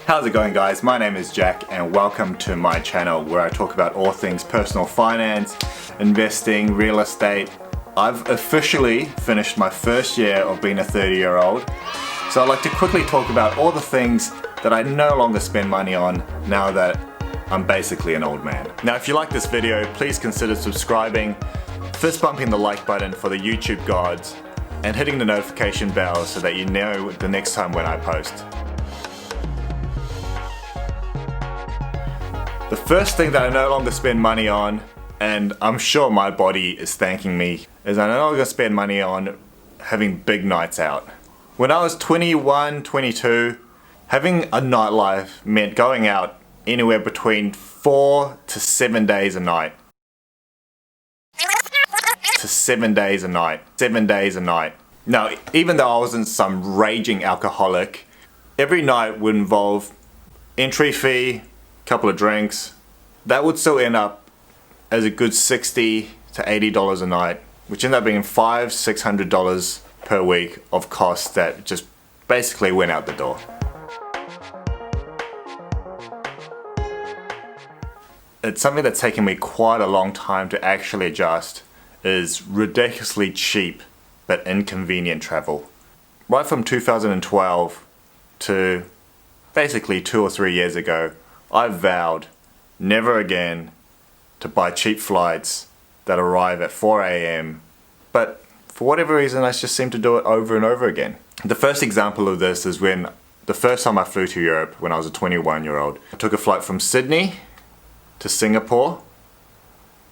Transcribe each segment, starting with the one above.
How's it going, guys? My name is Jack and welcome to my channel where I talk about all things personal finance, investing, real estate. I've officially finished my first year of being a 30-year-old, so I'd like to quickly talk about all the things that I no longer spend money on now that I'm basically an old man. Now, if you like this video, please consider subscribing, fist bumping the like button for the YouTube gods, and hitting the notification bell so that you know the next time when I post. The first thing that I no longer spend money on, and I'm sure my body is thanking me, is I no longer spend money on having big nights out. When I was 21, 22, having a nightlife meant going out anywhere between 4 to 7 days a night. To 7 days a night. 7 days a night. Now, even though I wasn't some raging alcoholic, every night would involve entry fee, couple of drinks. That would still end up as a good $60 to $80 a night, which ended up being $500-600 per week of costs that just basically went out the door. It's something that's taken me quite a long time to actually adjust, is ridiculously cheap but inconvenient travel. Right from 2012 to basically 2 or 3 years ago, I vowed never again to buy cheap flights that arrive at 4 a.m. But for whatever reason, I just seem to do it over and over again. The first example of this is when the first time I flew to Europe when I was a 21-year-old. I took a flight from Sydney to Singapore,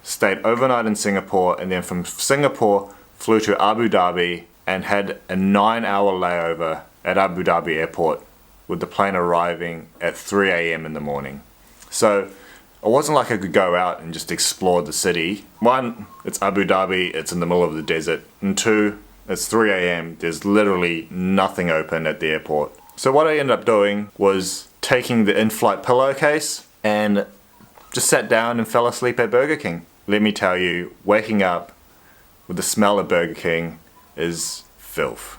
stayed overnight in Singapore, and then from Singapore flew to Abu Dhabi and had a 9-hour layover at Abu Dhabi airport, with the plane arriving at 3 a.m. in the morning. So it wasn't like I could go out and just explore the city. One, it's Abu Dhabi, it's in the middle of the desert. And two, it's 3 a.m. There's literally nothing open at the airport. So what I ended up doing was taking the in-flight pillowcase and just sat down and fell asleep at Burger King. Let me tell you, waking up with the smell of Burger King is filth.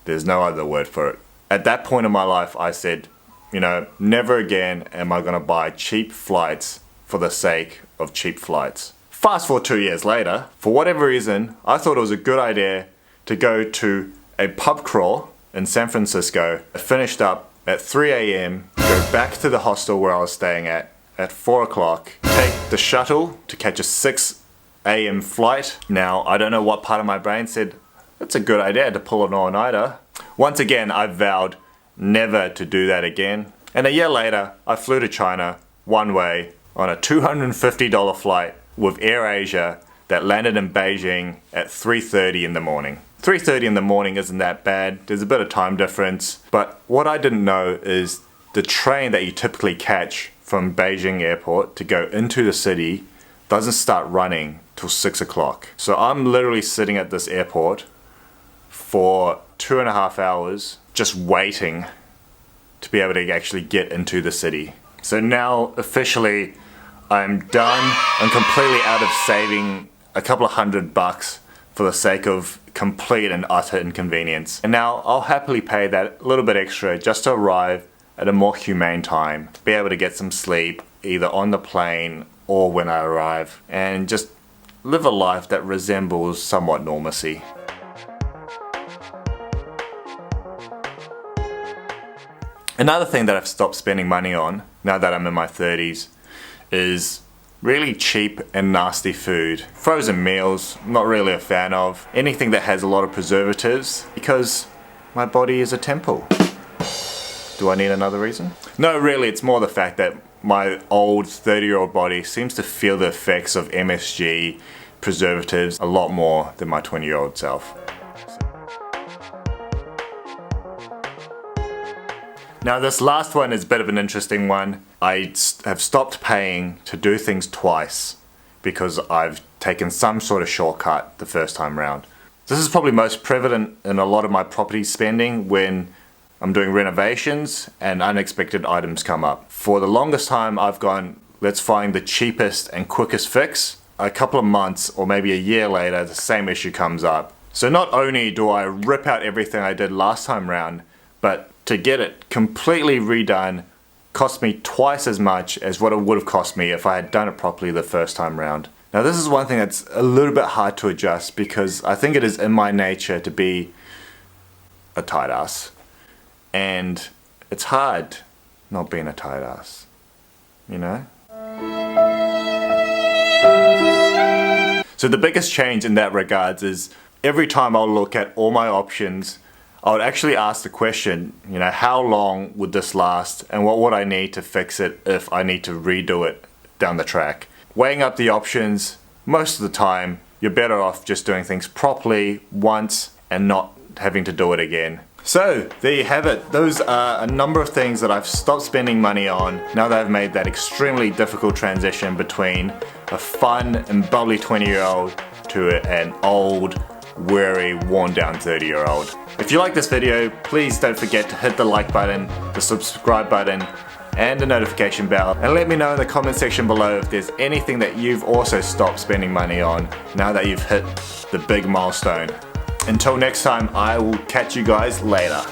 There's no other word for it. At that point in my life, I said, never again am I going to buy cheap flights for the sake of cheap flights. Fast forward 2 years later, for whatever reason, I thought it was a good idea to go to a pub crawl in San Francisco. I finished up at 3 a.m., go back to the hostel where I was staying at 4 o'clock, take the shuttle to catch a 6 a.m. flight. Now, I don't know what part of my brain said, it's a good idea to pull an all-nighter. Once again, I vowed never to do that again. And a year later, I flew to China one way on a $250 flight with AirAsia that landed in Beijing at 3:30 in the morning. 3:30 in the morning isn't that bad. There's a bit of time difference. But what I didn't know is the train that you typically catch from Beijing airport to go into the city doesn't start running till 6 o'clock. So I'm literally sitting at this airport for 2.5 hours just waiting to be able to actually get into the city. So now officially I'm done. I'm completely out of saving a couple of $100 for the sake of complete and utter inconvenience. And now I'll happily pay that little bit extra just to arrive at a more humane time, be able to get some sleep either on the plane or when I arrive, and just live a life that resembles somewhat normalcy. Another thing that I've stopped spending money on, now that I'm in my 30s, is really cheap and nasty food. Frozen meals, not really a fan of. Anything that has a lot of preservatives, because my body is a temple. Do I need another reason? No, really, it's more the fact that my old 30-year-old body seems to feel the effects of MSG, preservatives, a lot more than my 20-year-old self. Now, this last one is a bit of an interesting one. I have stopped paying to do things twice because I've taken some sort of shortcut the first time round. This is probably most prevalent in a lot of my property spending when I'm doing renovations and unexpected items come up. For the longest time, I've gone, let's find the cheapest and quickest fix. A couple of months or maybe a year later, the same issue comes up. So not only do I rip out everything I did last time round, but to to get it completely redone cost me twice as much as what it would have cost me if I had done it properly the first time round. Now this is one thing that's a little bit hard to adjust because I think it is in my nature to be a tight ass. And it's hard not being a tight ass, you know? So the biggest change in that regards is every time I'll look at all my options, I would actually ask the question, you know, how long would this last and what would I need to fix it if I need to redo it down the track. Weighing up the options, most of the time you're better off just doing things properly once and not having to do it again. So there you have it. Those are a number of things that I've stopped spending money on now that I've made that extremely difficult transition between a fun and bubbly 20-year-old to an old, weary, worn down 30-year-old. If you like this video, please don't forget to hit the like button, the subscribe button, and the notification bell, and let me know in the comment section below if there's anything that you've also stopped spending money on now that you've hit the big milestone. Until next time, I will catch you guys later.